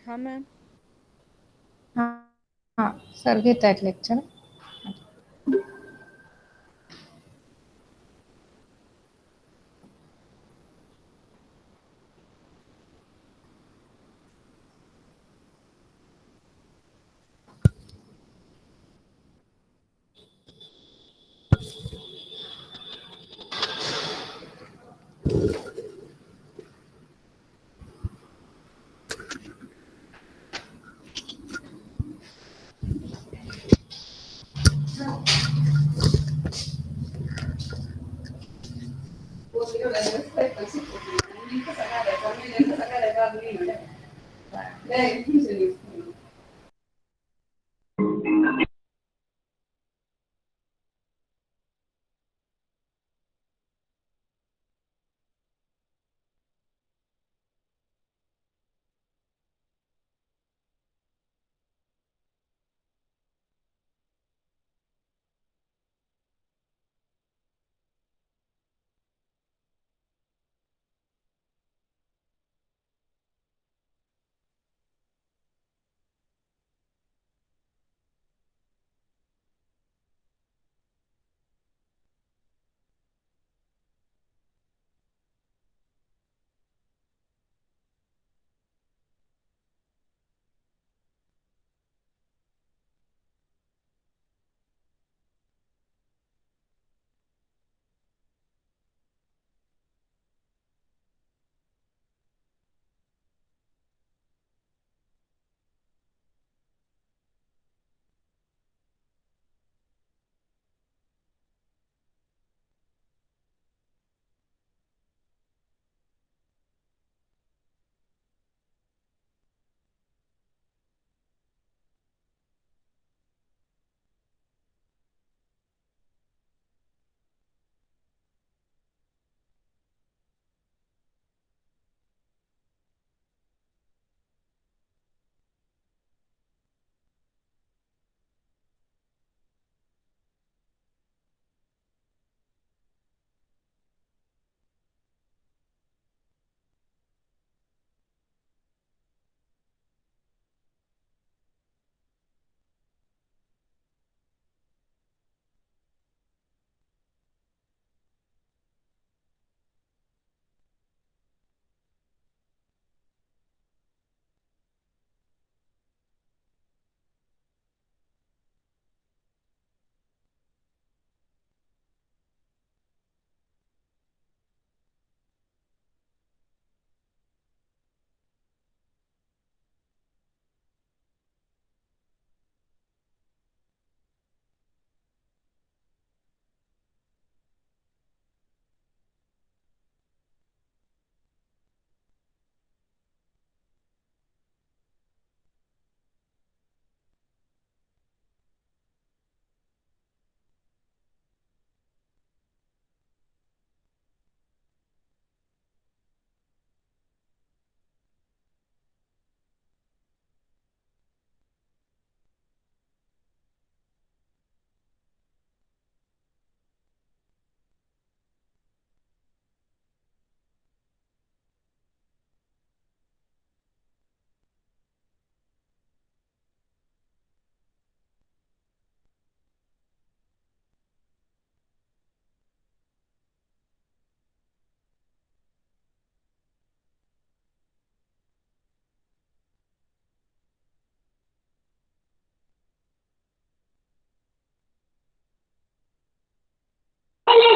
हाँ मैम। हाँ सर घेत आहेत lecture.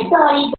Sorry.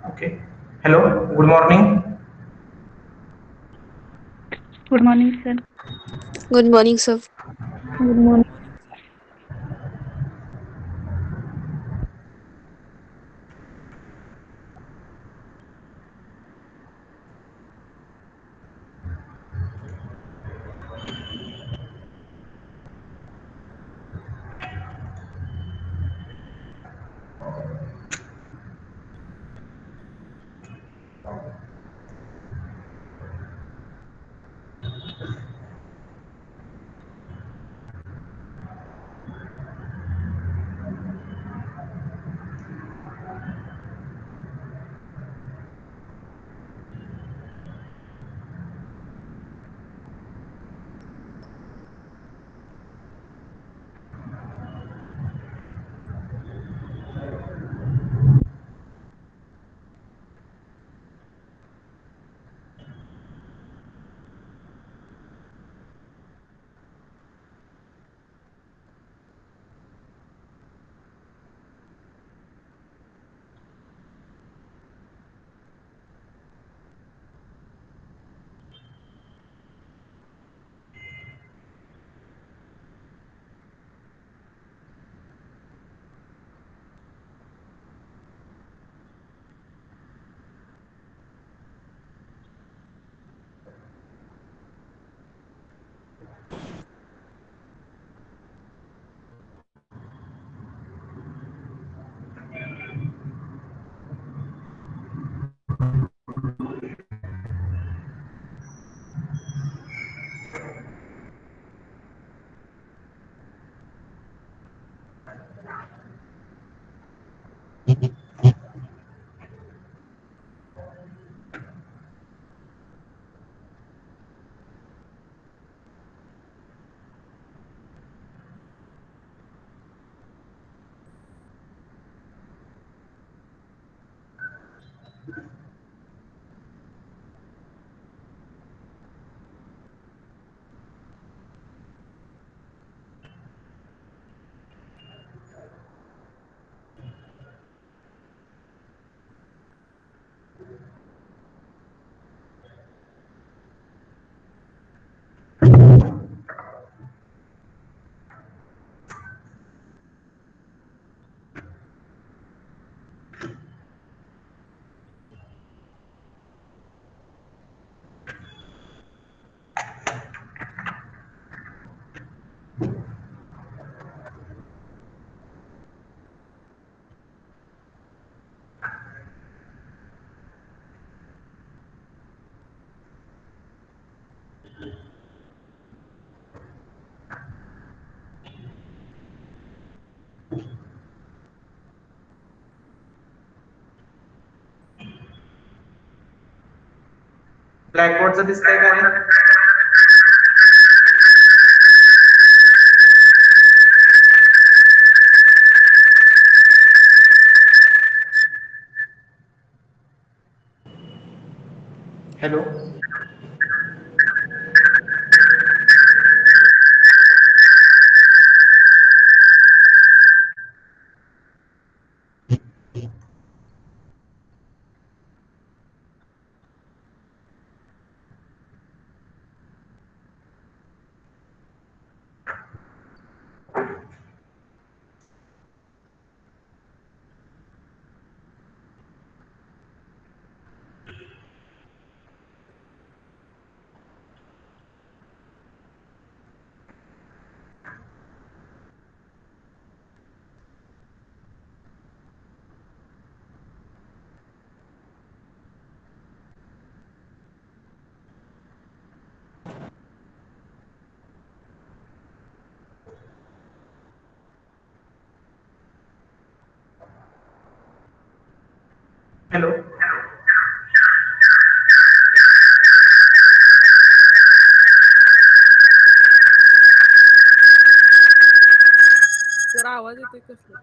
Okay. Hello. Good morning. Good morning, sir. Good morning, sir. Good morning. Morning, sir. ब्लॅकबोर्डचं दिसतंय का रे? हॅलो. हॅलो. सर आवाज येतोय कसला?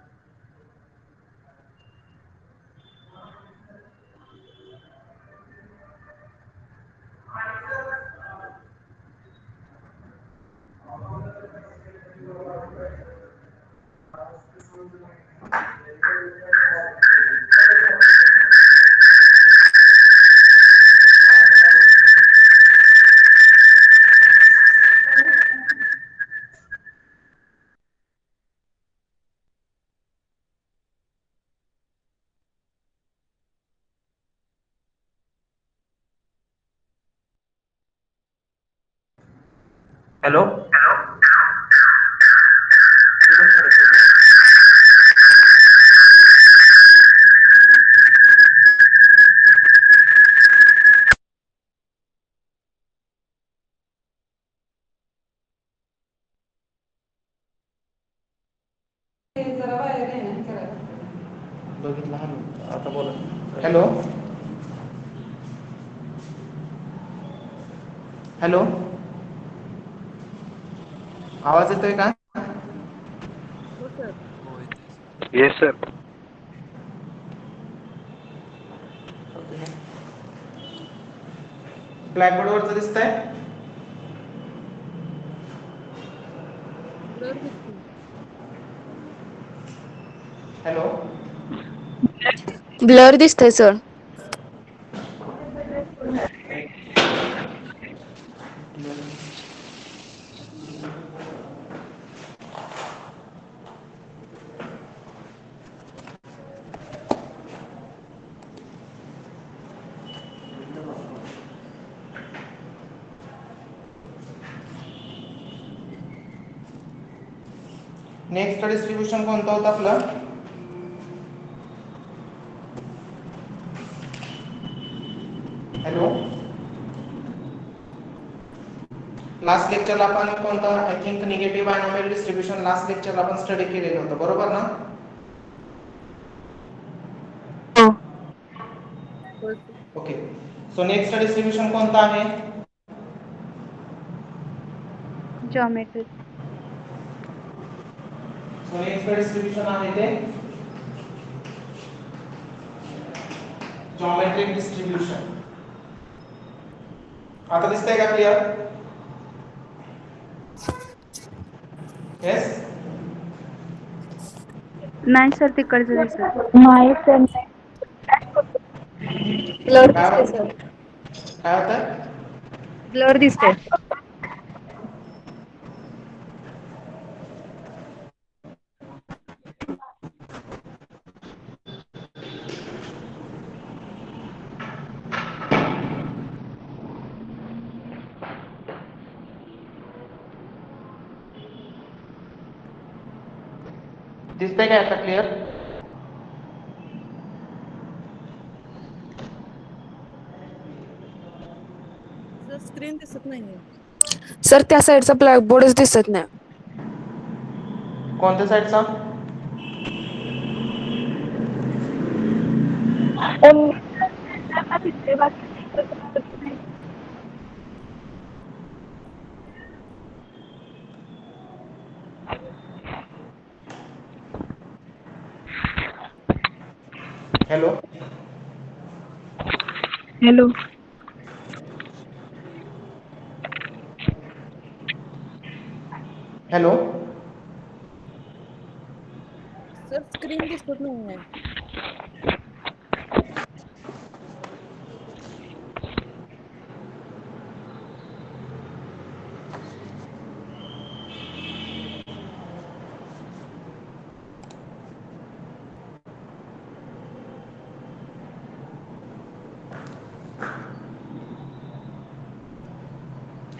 हॅलो. बघितलं आता बोला. हॅलो. हॅलो. आवाज येतोय का? Yes sir. ब्लॅकबोर्ड वरच दिसतंय? हॅलो. ब्लर दिसतंय सर. नेक्स्ट डिस्ट्रीब्युशन कोणतं होतं आपलं? हॅलो. लास्ट लेक्चरला आपण कोणतं I think negative binomial distribution last लेक्चरला आपण स्टडी केलेलं होतं, बरोबर ना? ओके. सो नेक्स्ट डिस्ट्रीब्युशन कोणतं आहे? जॉमेट्रिक. सो नेक्स्ट डिस्ट्रीब्युशन आहे ते जॉमेट्रिक डिस्ट्रीब्युशन. आता दिसतंय का क्लिअर? येस. नाही सर, तिकडचं दिसत. नाही सर. ब्लर काय दिसतंय सर. काय होतं? ब्लर दिसतंय. दिसतंय काय आता क्लिअर? स्क्रीन दिसत नाहीये. सर त्या साईडचा ब्लॅकबोर्डच दिसत नाही. कोणत्या साईडचा? Hello. Hello. Hello. Sir screen दिसत नाहीये.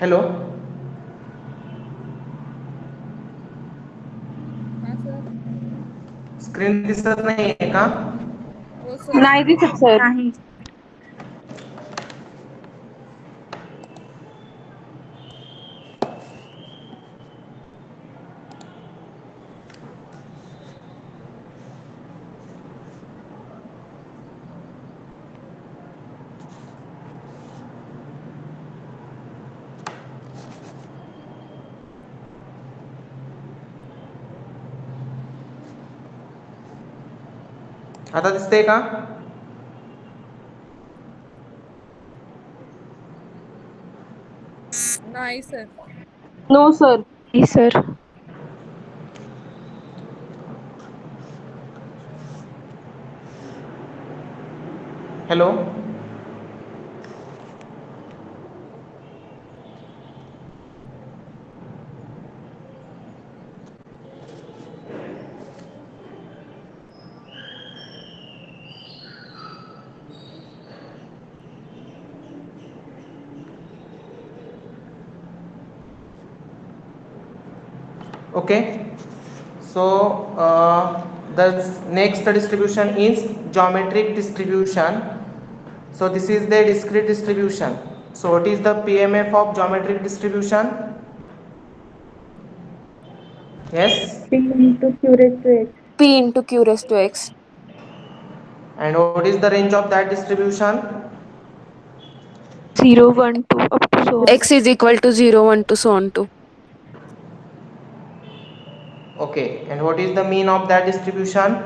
हॅलो. हा सर. स्क्रीन दिसत नाहीये का? हो सर. नाही दिसत सर. नाही. आता दिसतंय का? नाही सर. No sir. नाही sir. Hello. Okay, so the next distribution is geometric distribution. So this is the discrete distribution. So what is the PMF of geometric distribution? Yes. P into Q raised to X. P into Q raised to X. And what is the range of that distribution? 0, 1, 2, up to so on. X is equal to 0, 1 to so on to. Okay, and what is the mean of that distribution?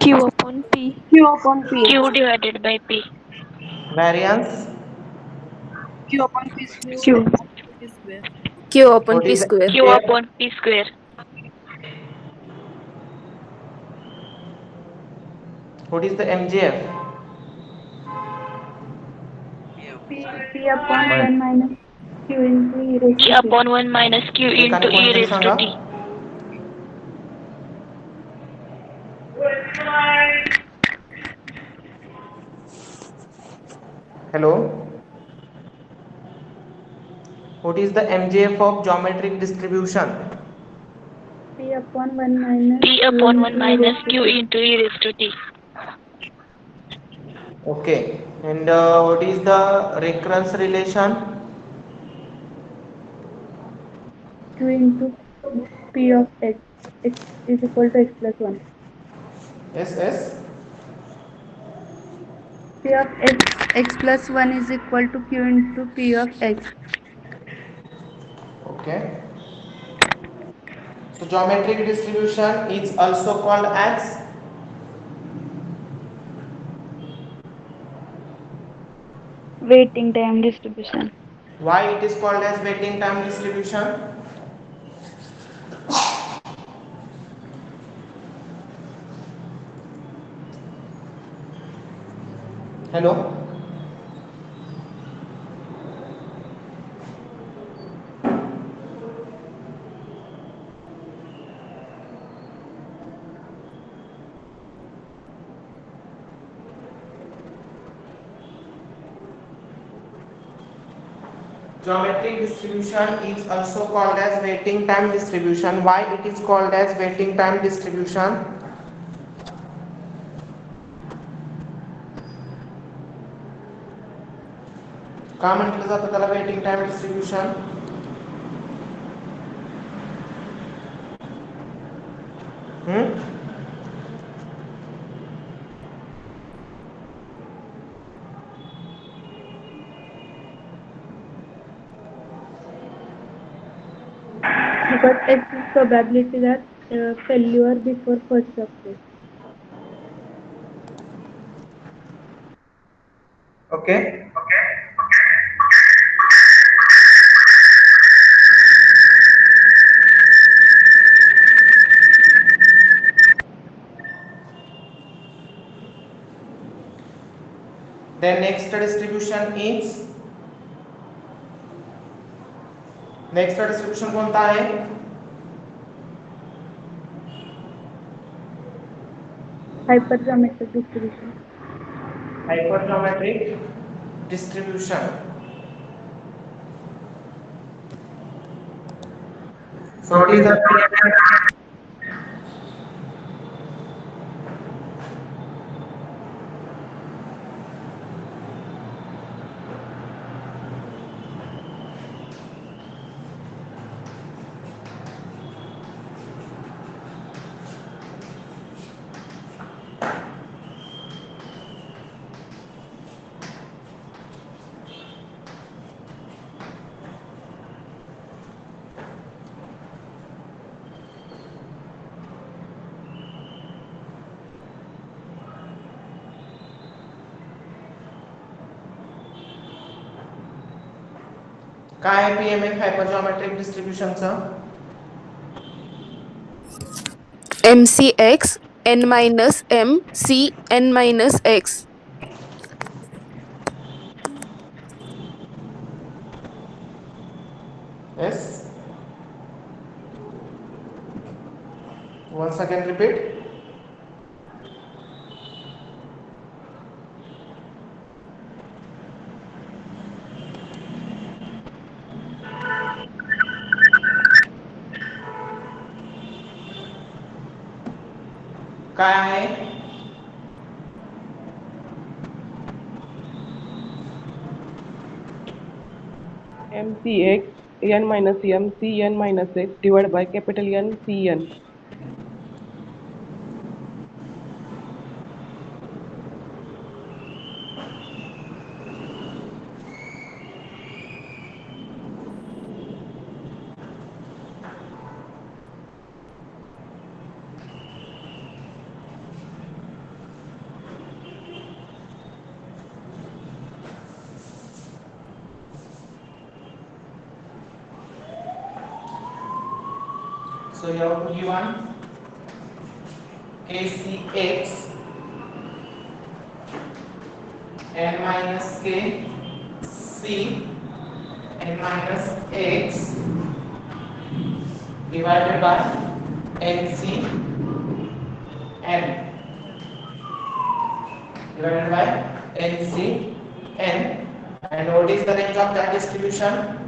Q upon P. Q upon P. Q divided by P. Variance? Q upon P. Q Q. P square. Q upon What P is the square. Q upon P square. What is the MGF? P upon 1 minus Q into E raised P to T. upon 1 minus Q एकाने into E कोणतरी raised Sanga. to T. Hello. What is the MGF of geometric distribution? P upon 1 minus P Q upon 1 into E minus raised to Q T. into E raised to T. Okay, and what is the recurrence relation? Q into P of X. X is equal to X plus 1. Yes. P of X plus 1 is equal to Q into P of X. Okay. So geometric distribution is also called as Waiting time distribution. why it is called as waiting time distribution? Hello. Geometric distribution is also called as waiting time distribution. Why it is called as waiting time distribution? का म्हटलं जातं त्याला waiting time distribution? Because X is probability that failure before first success. Okay. Then next distribution कोणता आहे? Hypergeometric distribution. Hypergeometric distribution. So what is the काय आहे PMF हायपरजॉमेट्रिक डिस्ट्रीब्यूशनचं? MCX N minus M C N minus X. Yes. Once again repeat. काय आहे? MCX n minus M C n minus x divided by capital N C n. So you have to give one KCX n minus K C n minus X divided by NC n divided by NC n, and what is the range of that distribution?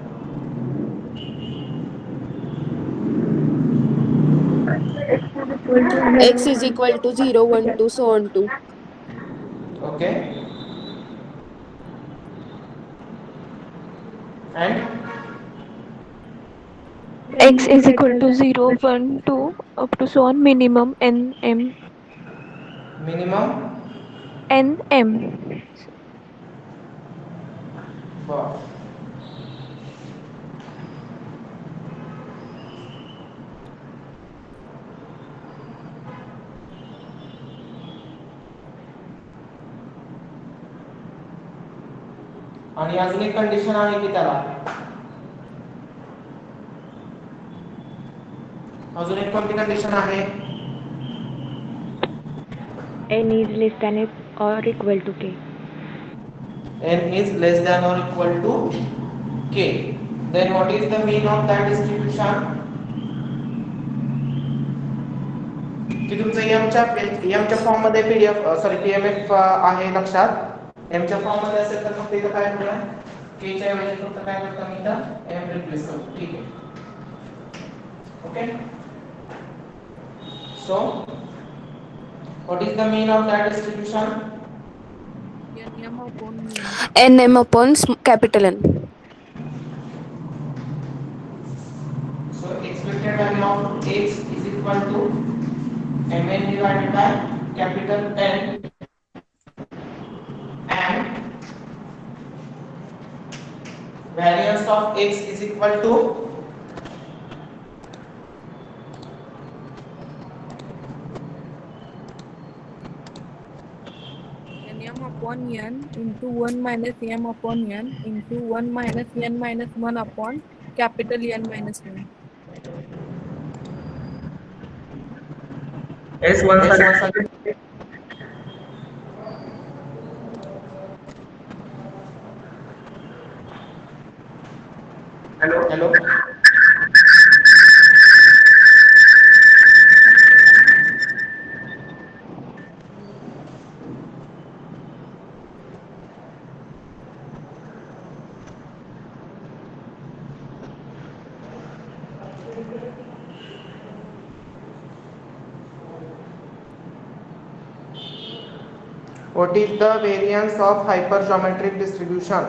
X is equal to 0, 1, 2, so on 2. Okay, and X is equal to 0, 1, 2, up to so on minimum n m minimum n m. bar. आणि अजून एक condition आहे की त्याला अजून एक कोणती condition आहे? n is less than or equal to k. N is less than or equal to k. Then what is the mean of that distribution? की तुमचं m च्या फॉर्म मध्ये pmf आहे लक्षात. m च्या फॉर्म मध्ये असेल तर मग इथं काय होणार? k च्या ऐवजी फक्त काय करतो मी इथं m रिप्लेस करतो. ठीक आहे. Okay. So what is the mean of that distribution? m upon n. Nm upon capital N. So expected value of x is equal to mn divided by capital N, and variance of x is equal to m upon n into 1 minus m upon n into 1 minus n minus 1 upon capital N minus 1. S1 hello. What is the variance of hypergeometric distribution?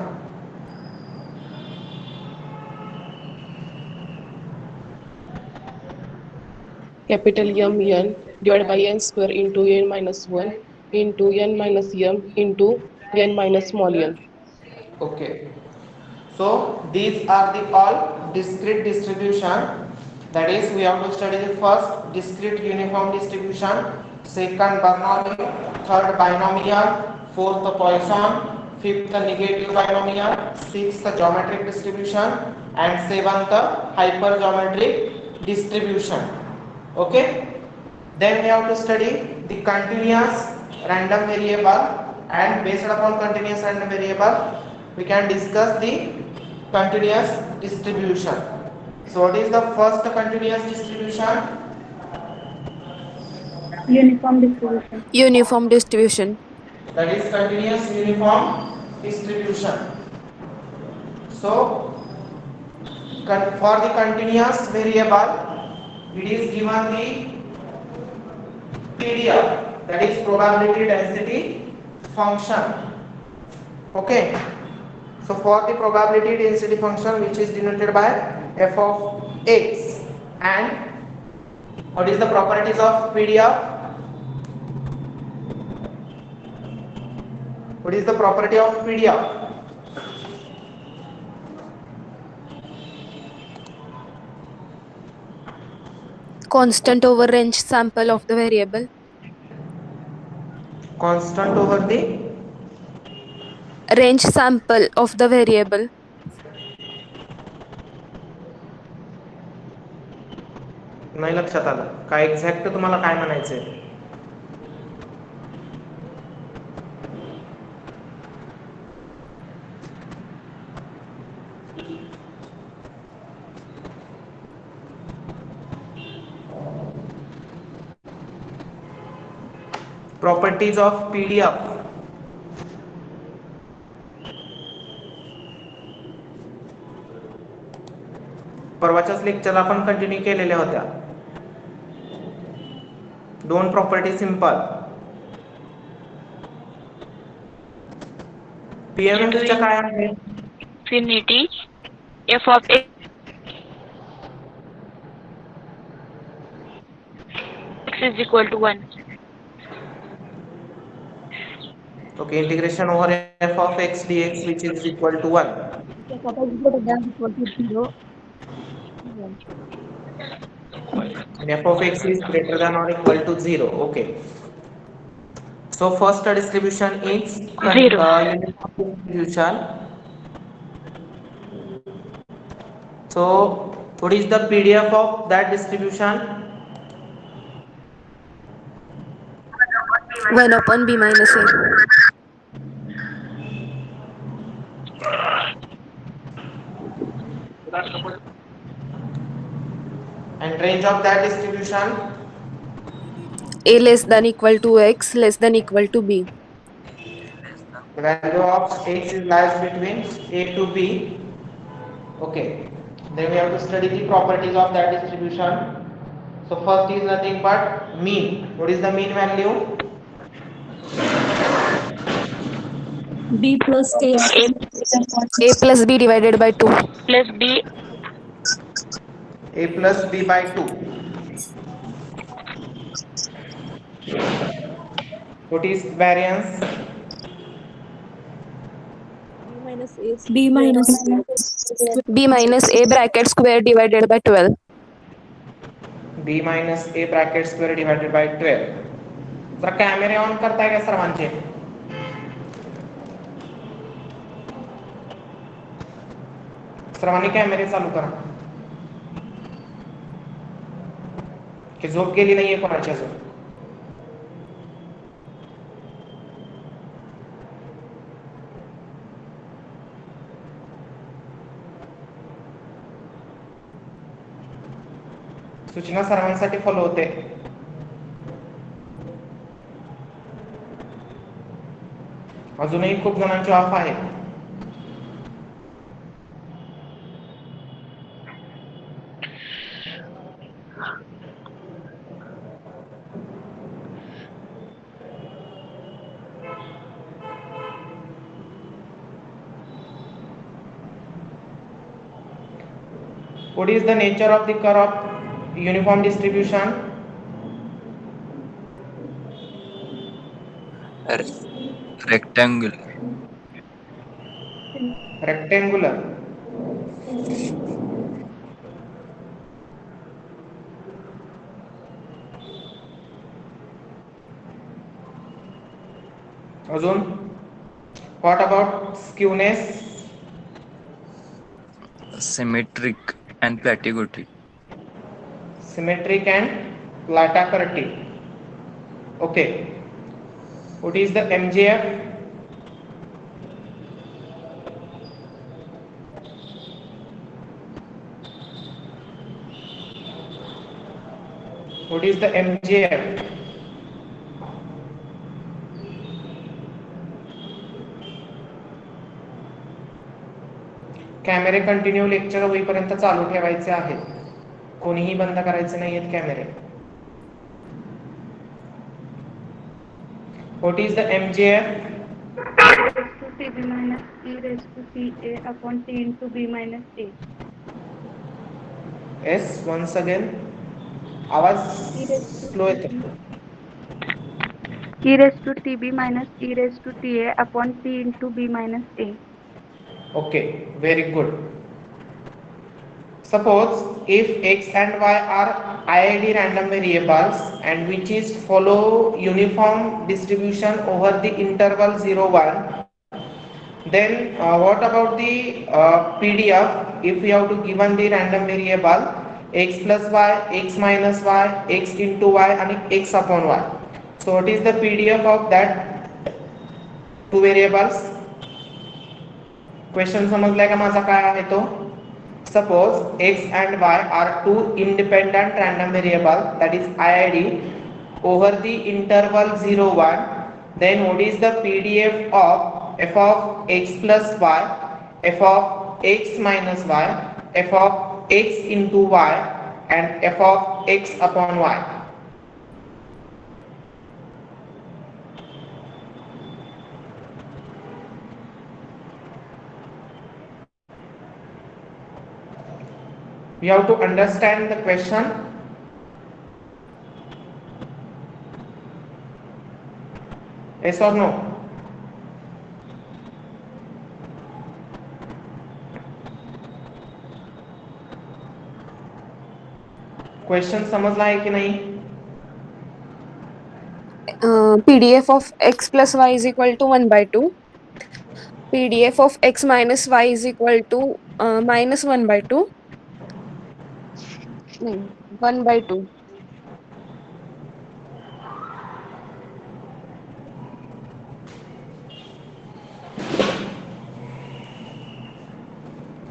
Capital M n divided by n square into n minus 1 into n minus m into n minus small n. Okay. So these are the all discrete distribution. That is, we have to study the first discrete uniform distribution, second Bernoulli, third binomial, fourth Poisson, fifth negative binomial, sixth geometric distribution, and seventh hypergeometric distribution. Okay. Then we have to study the continuous random variable, and based upon continuous random variable we can discuss the continuous distribution. So what is the first continuous distribution? Uniform distribution. Uniform distribution. That is continuous uniform distribution. So for the continuous variable, it is given the PDF, that is probability density function. Okay, so for the probability density function which is denoted by f of x, and what is the properties of PDF? What is the property of PDF? Constant over range sample of the variable. Constant over the Range sample of the variable. नाही लक्षात आलं काय exact तुम्हाला काय म्हणायचंय? Properties of PDF. परवाच्याच lecture आपण continue केलेल्या होत्या. दोन प्रॉपर्टी सिंपल. PMF च्या काय आहे? Infinity f of x is equal to 1. Okay, integration over f of x dx which is equal to 1. And f of x is greater than or equal to 0. Okay. So first distribution is 0. Uniform distribution. So what is the PDF of that distribution? 1 upon b minus a. And range of that distribution? A less than equal to x less than equal to b. The value of x is lies between a to b. Okay. Then we have to study the properties of that distribution. So first is nothing but mean. What is the mean value? B plus A. A plus b divided by 2. Plus b A plus b by 2. What is variance? B minus b minus a bracket square divided by 12. b minus a bracket square divided by 12. जरा कॅमेरे on करताय का सर्वांचे? सर्वांनी कॅमेरे चालू करा. की झोप गेली नाहीये कोणाची अजून? सूचना सर्वांसाठी फॉलो होते. अजूनही खूप जणांची ऑफ आहे. What is the nature of the curve of uniform distribution? Rectangular. Rectangular. अजून what about skewness? Symmetric and plateautic. Symmetric and plateautic. Okay. What is the MJF? What is the MJF? कॅमेरे continue lecture होईपर्यंत चालू ठेवायचे आहेत. कोणीही बंद करायचे नाहीयेत कॅमेरे. What is the MJF? raised to TB minus e raised to TA upon T into B minus A. Yes, once again. आवाज E raised to स्लो येते. TB e raised to TB minus e raised to TA upon T into B minus A. Okay, very good. Suppose if x and y are IID random variables and which is follow uniform distribution over the interval 0 1, then what about the PDF if we have to given the random variable x plus y, x minus y, x into y and x upon y. So what is the PDF of that two variables? Question समजलाय का माझा काय आहे तो? Suppose x and y are two independent random variable that is IID over the interval 0 1, then what is the PDF of f of x plus y, f of x minus y, f of x into y and f of x upon y? We have to understand the question. Yes or no? Question समझला है कि नहीं? PDF of x plus y is equal to 1 by 2. PDF of x minus y is equal to minus 1 by 2. No, 1 by 2.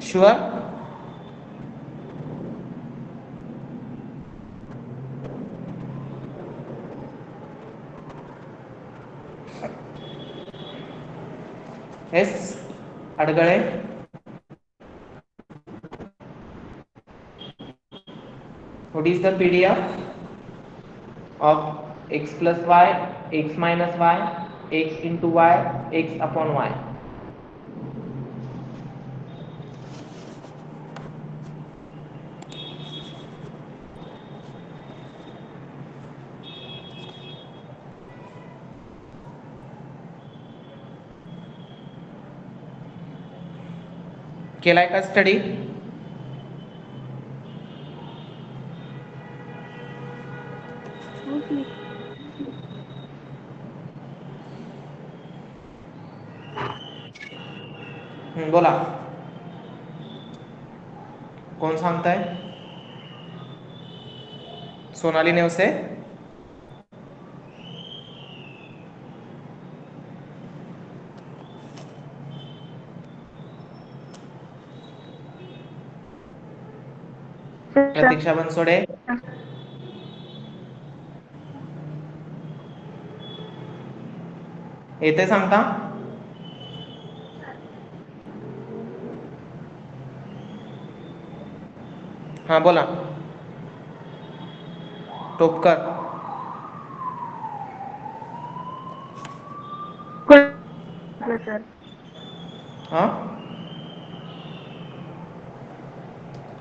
Sure? Yes, Adagale. What is the PDF of x plus y, x minus y, x into y, x upon y? केलाय का study? बोला. कौन सांगताय? सोनाली नेवसे. प्रतीक्षा बनसोडे. येते सांगता? हाँ बोला. Topkar. Sir हाँ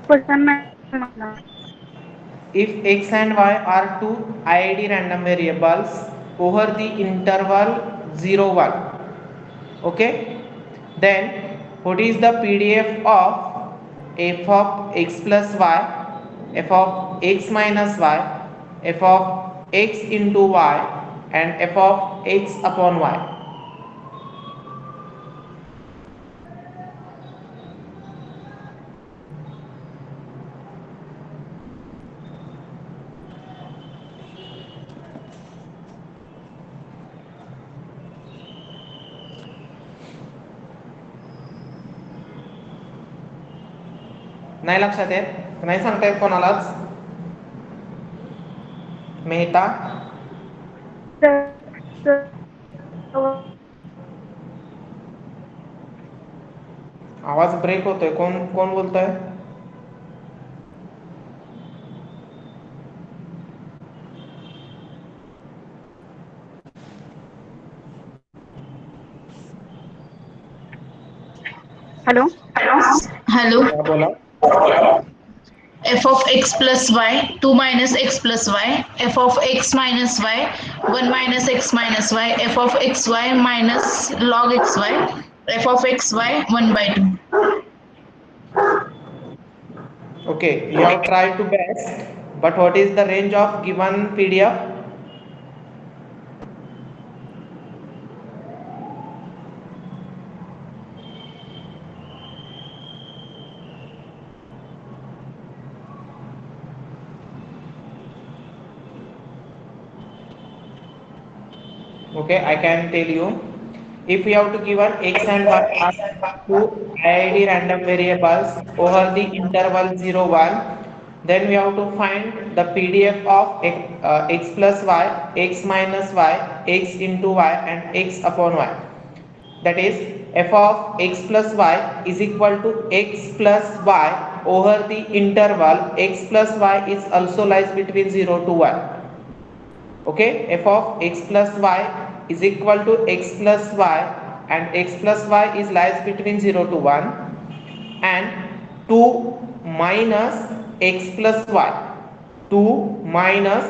क्वेश्चन नाही समजला. if x and y are two IID random variables over the interval 0 1, okay, then what is the PDF of f of x plus y, f of x minus y, f of x into y and f of x upon y? नाही लक्षात येत? नाही सांगता येत कोणालाच? मेहता. आवाज break होतोय. कोण कोण बोलतोय? हेलो हेलो क्या बोला? f of x plus y 2 minus x plus y f of x minus y 1 minus x minus y f of x y minus log x y f of x y 1 by 2. Okay, you have tried to best, but what is the range of given PDF? Okay, I can tell you. If we have to given x and y are two IID random variables over the interval 0, 1, then we have to find the PDF of x plus y, x minus y, x into y, and x upon y. That is, f of x plus y is equal to x plus y over the interval x plus y is also lies between 0 to 1. Okay, f of x plus y is equal to x plus y, and x plus y is lies between 0 to 1, and 2 minus x plus y, 2 minus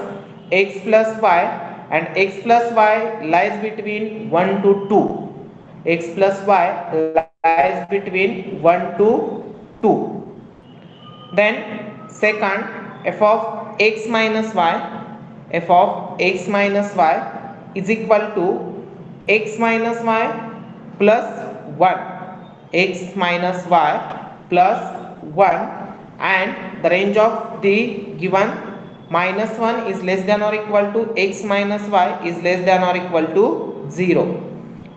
x plus y, and x plus y lies between 1 to 2, x plus y lies between 1 to 2. Then second, f of x minus y, f of x minus y is equal to x minus y plus 1, x minus y plus 1, and the range of the given minus 1 is less than or equal to x minus y is less than or equal to 0.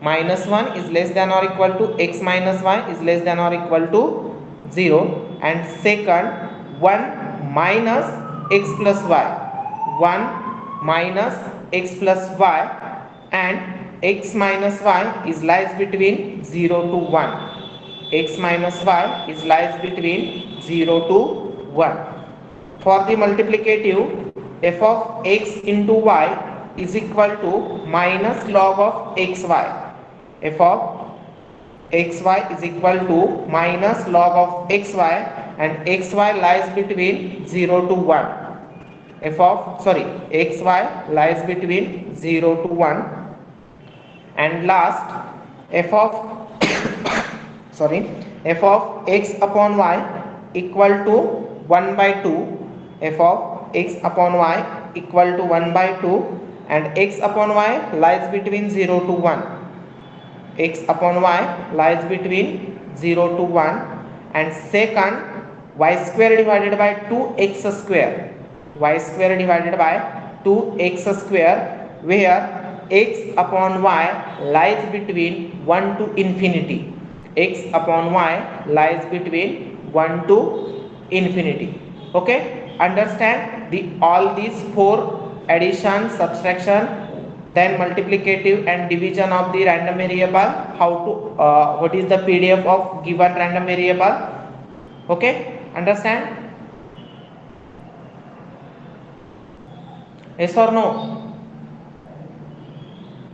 Minus 1 is less than or equal to x minus y is less than or equal to 0, and second, 1 minus x plus y, 1 minus x plus y, and x minus y is lies between 0 to 1, x minus y is lies between 0 to 1. For the multiplicative, f of x into y is equal to minus log of xy. F of xy is equal to minus log of xy, and xy lies between 0 to 1. Xy lies between 0 to 1, and last, f of f of x upon y equal to 1 by 2, f of x upon y equal to 1 by 2, and x upon y lies between 0 to 1, x upon y lies between 0 to 1, and second, y square divided by 2x square, y square divided by 2x square, where x upon y lies between 1 to infinity, x upon y lies between 1 to infinity. Okay, understand the all these four: addition, subtraction, then multiplicative and division of the random variable, how to what is the PDF of given random variable. Okay, understand? Yes or no?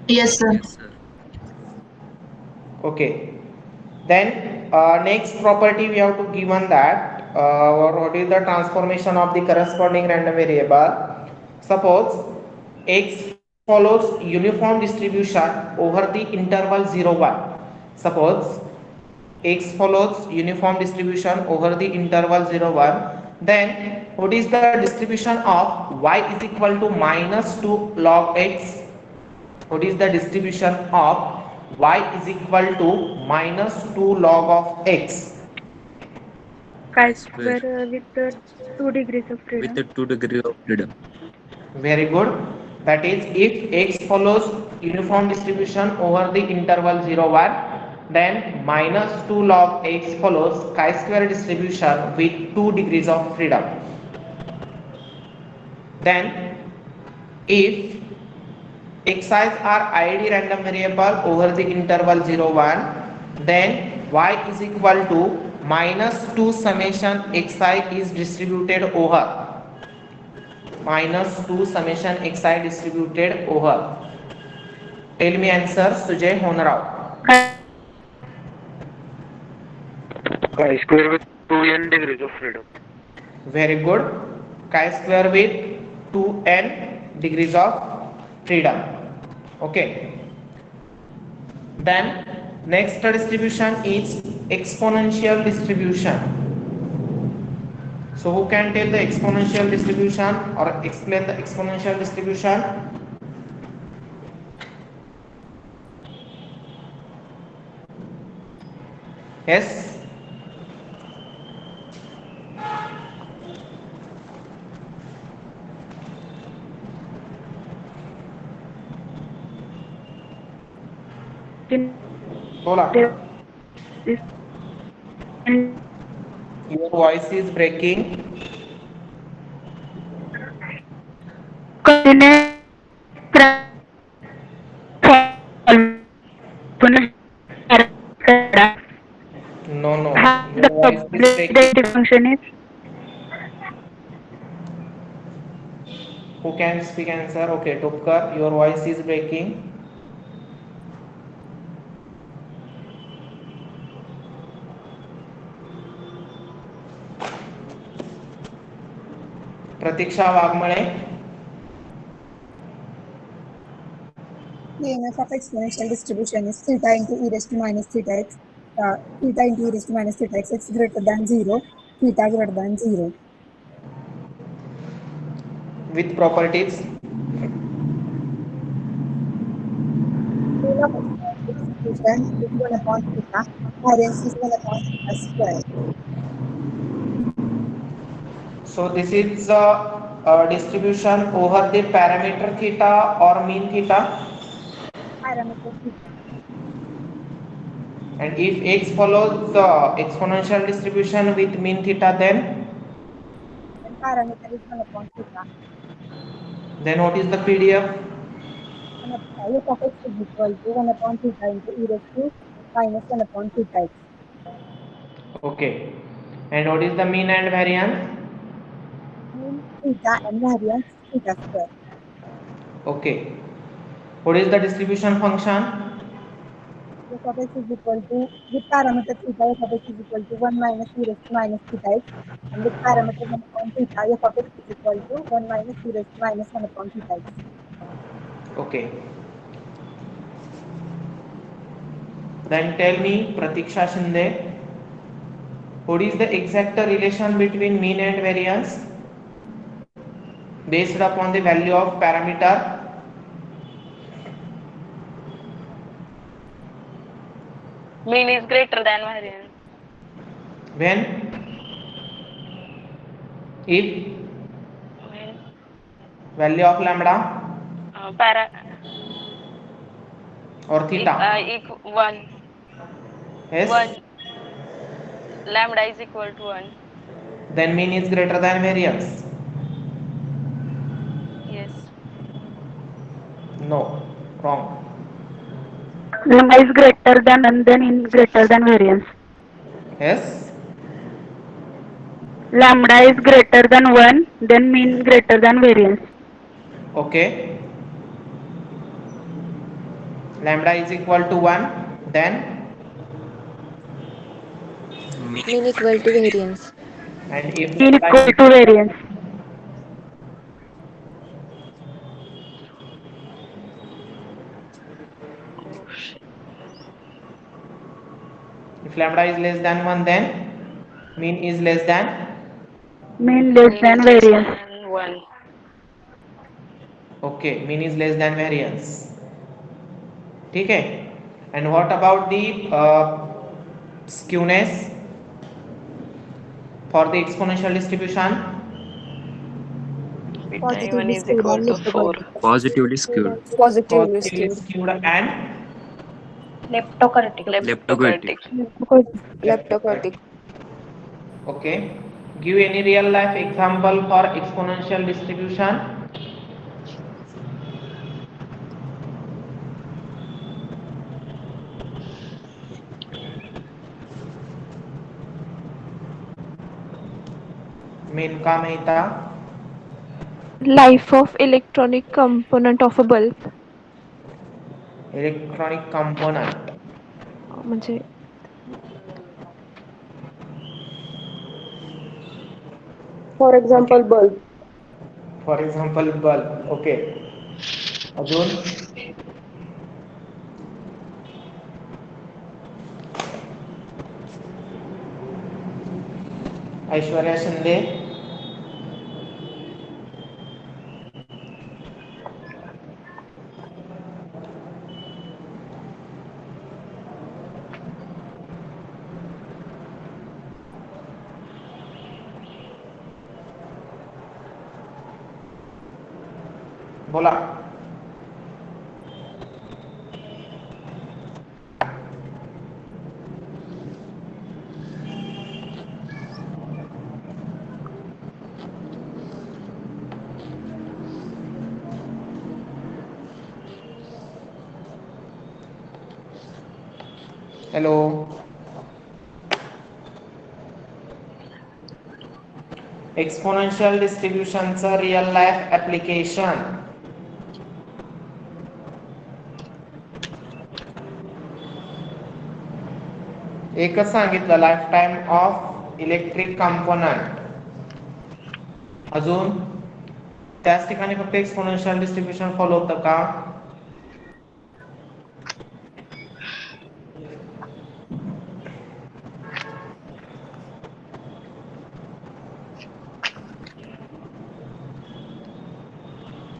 Yes, sir. Yes, sir. Okay, then next property we have to given that or what is the transformation of the corresponding random variable. Suppose x follows uniform distribution over the interval 0, 1. Suppose x follows uniform distribution over the interval 0, 1, then what is the distribution of y is equal to minus 2 log x? What is the distribution of y is equal to minus 2 log of x? chi-square Square with 2 degrees of with freedom. the 2 degree of freedom. Very good. That is, if x follows uniform distribution over the interval 0, 1, then minus 2 log x follows chi-square distribution with 2 degrees of freedom. Then if xi's are id random variable over the interval 0, 1, then y is equal to minus 2 summation xi is distributed over minus 2 summation xi distributed over. Tell me answer, Sujay Honrao. chi-square with 2n degrees of freedom. Very good. Chi-square with 2n degrees of freedom. Okay. Then next distribution is exponential distribution. So who can tell the exponential distribution or explain the exponential distribution? Yes. Bola. Your voice is breaking. No. Your voice is breaking. Function is Who can speak answer? Okay, Tukkar, your voice is breaking. Pratiksha Wagmale. PMF of exponential distribution is theta into e raised to minus theta x, theta into e raised to minus theta x greater than 0, theta greater than 0. With properties. Mean of exponential distribution is 1 upon theta, variance is 1 upon theta square. So this is a distribution over the parameter theta or mean theta. Parameter theta. And if x follows the exponential distribution with mean theta, then parameter is 1 upon theta. Then what is the PDF? F of x is equal to 1 upon theta into e raised to minus 1 upon theta x. Okay. And what is the mean and variance? Mean theta and variance theta square. Okay. What is the distribution function? F of x is equal to, with parameter theta, f of x is equal to 1 minus e raised to minus theta x, and with parameter 1 upon theta, f of x is equal to 1 minus e raised to minus 1 upon theta x. Okay. Then tell me, Pratiksha Shinde, what is the exact relation between mean and variance based upon the value of parameter? Mean is greater than variance. When? If? When Value of lambda? Or theta? 1. Yes? 1. Lambda is equal to 1. Then mean is greater than variance? Yes. No. Wrong. Lambda is greater than 1, then in greater than variance. Yes? Lambda is greater than 1, then mean greater than variance. Okay. Lambda is equal to 1, then? Mean equal to variance. And if Mean lambda equal to variance. if lambda is less than 1, then mean is less than? Mean less than variance. 1. Okay, mean is less than variance. Okay. And what about the skewness for the exponential distribution? Positively is skewed equal and to left 4. Positively skewed. Positively Positively skewed. skewed and Leptokurtic. Leptokurtic. okay. Give any real life example for exponential distribution. Menka Mehta. Life of electronic component of a bulb. Electronic component. म्हणजे for example bulb. For example bulb. Okay. अजून ऐश्वर्या शिंदे. बोला. Hello. Exponential डिस्ट्रीब्युशनचं real life application. एकच सांगितलं, life time of electric component. अजून त्याच ठिकाणी फक्त एक्सपोनेन्शियल डिस्ट्रीब्युशन फॉलो होतं का?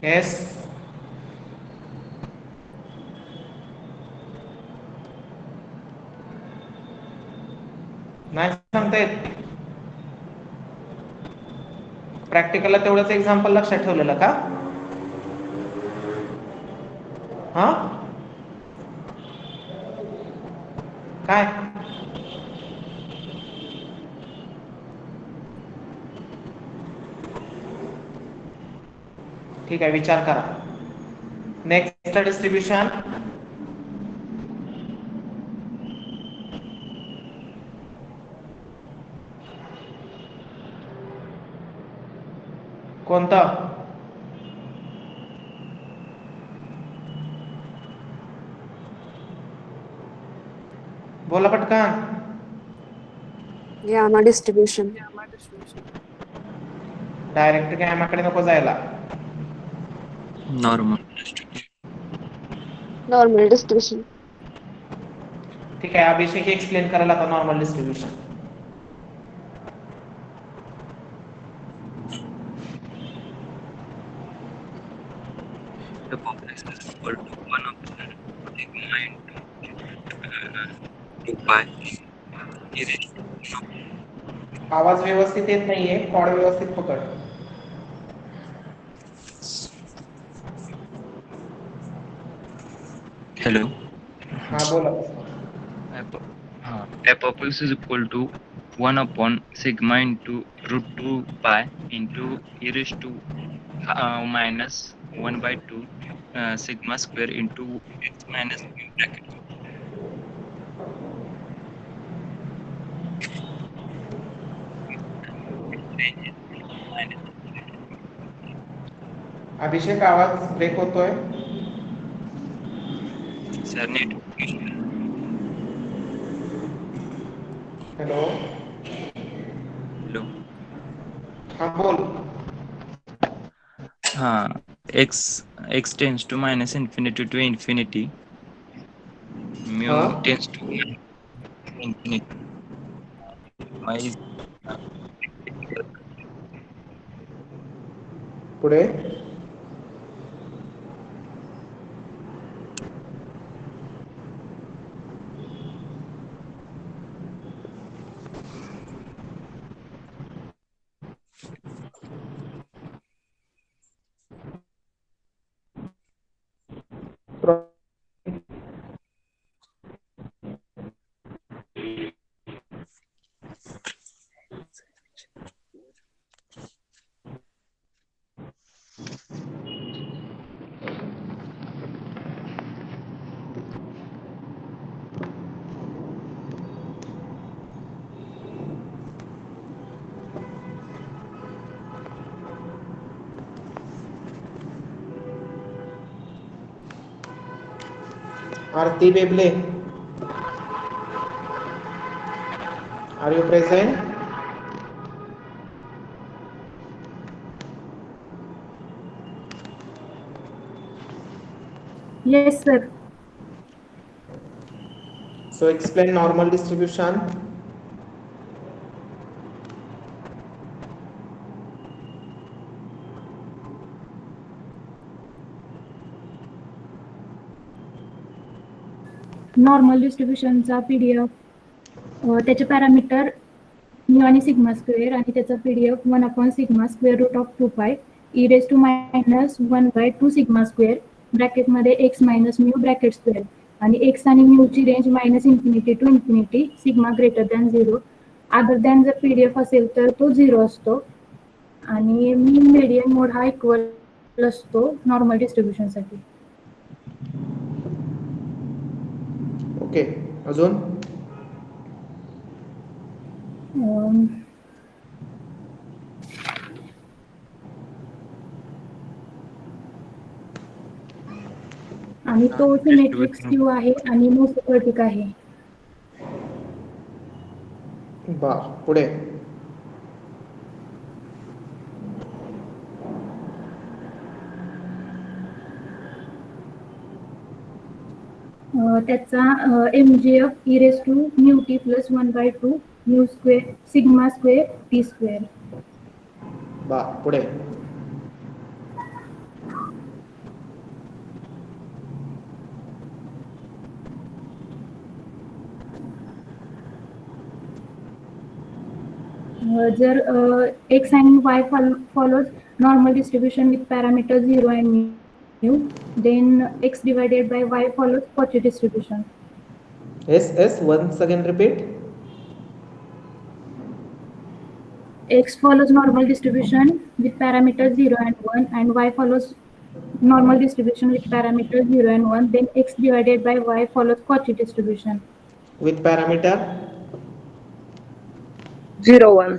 येस. नाही सांगता येत. प्रॅक्टिकलला तेवढंच एक्झाम्पल लक्षात ठेवलेलं का? हा काय? ठीक आहे, विचार करा. Next distribution. कोणतं? बोला पटकन. Gamma distribution. डायरेक्ट गॅमाकडे नको जायला. नॉर्मल. Normal distribution. ठीक आहे, अभिषेक एक्सप्लेन करायला आता normal distribution. f of x is equal to 1 upon sigma into 2 pi e raised to. आवाज व्यवस्थित येत नाहीये, कॉड व्यवस्थित पकड. Hello. हा बोला. f of x is equal to 1 upon sigma into root 2 pi into e raised to minus 1 by 2 sigma square into x minus in bracket. अभिषेक आवाज break होतोय. Sir net. हॅलो. हॅलो. हा बोल. हाँ, x tends to minus infinity to infinity. Mu हाँ? tends to infinity. Y is पुढे. Aarti Bebale, are you present? Yes, sir. So explain normal distribution. Normal डिस्ट्रीब्युशनचा PDF त्याचे parameter mu आणि sigma square आणि त्याचा PDF 1 sigma square root of 2 pi e⁻1/2 sigma square ब्रॅकेटमध्ये x minus mu bracket square आणि x आणि म्यूची range -minus infinity to infinity sigma greater than 0 other than जर PDF असेल तर तो 0 असतो आणि मीन मेडियन मोड हा इक्वल असतो नॉर्मल डिस्ट्रीब्युशनसाठी. ओके, अजून आणि तो सिमेट्रिक स्क्यू आहे आणि मोनोटोनिक आहे. पुढे त्याचा MGF e⁻μt + 1/2 mu square sigma square T square. पुढे जर x and y follows normal distribution with parameter 0 and mu, then x divided by y follows Cauchy distribution. Yes, once again repeat. X follows normal distribution with parameter 0 and 1 and y follows normal distribution with parameter 0 and 1, then x divided by y follows Cauchy distribution. With parameter 0, 1.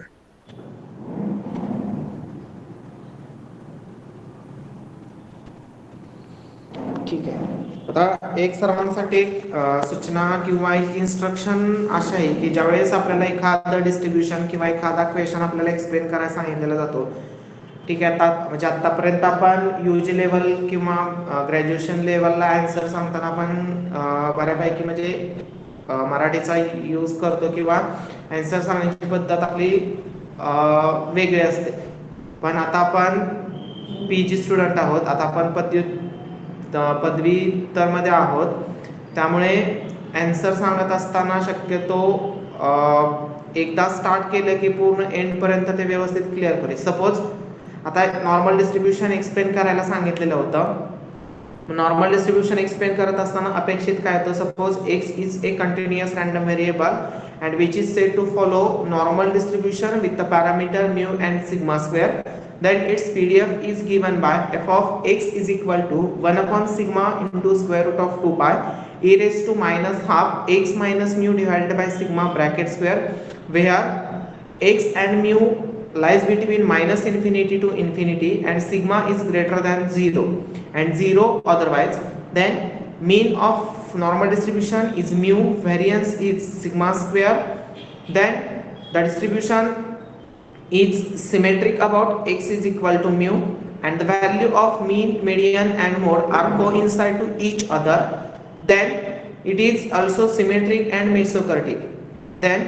ठीक आहे. आता एक सर्वांसाठी सूचना किंवा एक instruction अशा आहे की ज्यावेळेस आपल्याला एखादं डिस्ट्रीब्युशन किंवा एखादा क्वेश्चन आपल्याला एक्सप्लेन करायला सांगितलेला जातो, ठीक आहे. आता म्हणजे आतापर्यंत आपण UG लेवल किंवा ग्रॅज्युएशन लेवलला आन्सर सांगताना आपण बऱ्यापैकी म्हणजे मराठीचा यूज करतो किंवा आन्सर सांगण्याची पद्धत आपली वेगळी असते. पण आता आपण PG स्टुडंट आहोत, आता आपण पदव्युत्तरमध्ये आहोत, त्यामुळे आन्सर सांगत असताना शक्यतो एकदा स्टार्ट केलं की पूर्ण एंड पर्यंत ते व्यवस्थित क्लिअर करेल. सपोज आता नॉर्मल डिस्ट्रीब्युशन एक्सप्लेन करायला सांगितलेलं होतं. नॉर्मल डिस्ट्रीब्युशन एक्सप्लेन करत असताना अपेक्षित काय होतं, suppose x is a continuous random variable and which is said to follow normal distribution with the parameter mu and sigma square, then its PDF is given by f of x is equal to 1 sigma into square root of 2 pi e⁻½ x minus mu divided by sigma bracket square, where x and mu lies between -infinity to infinity and sigma is greater than 0 and 0 otherwise. Then mean of normal distribution is mu, variance is sigma square, then the distribution is symmetric about x is equal to mu, and the value of mean, median and mode are coincide to each other, then it is also symmetric and mesokurtic. Then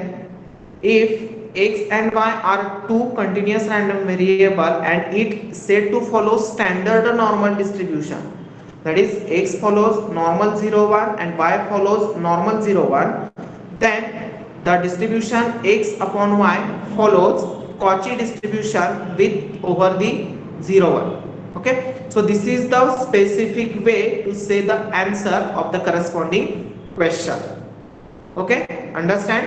if x and y are two continuous random variable and it said to follow standard normal distribution, that is x follows normal 0 1 and y follows normal 0 1, then the distribution x upon y follows Cauchy distribution with over the 0 1. Okay, so this is the specific way to say the answer of the corresponding question. Okay, understand?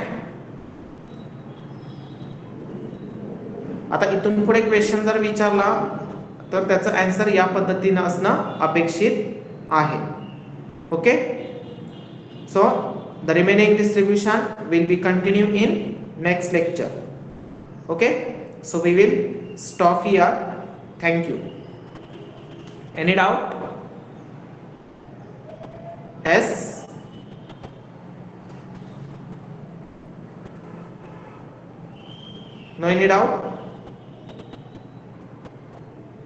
आता इथून पुढे question जर विचारला तर त्याचं answer या पद्धतीने असणं अपेक्षित आहे. Okay, so the remaining distribution will be continue in next lecture. Okay, so we will stop here. Thank you. Any doubt? Yes? No any doubt?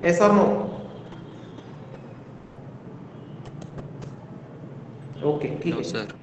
Yes or no? Okay ठीक No, आहे sir.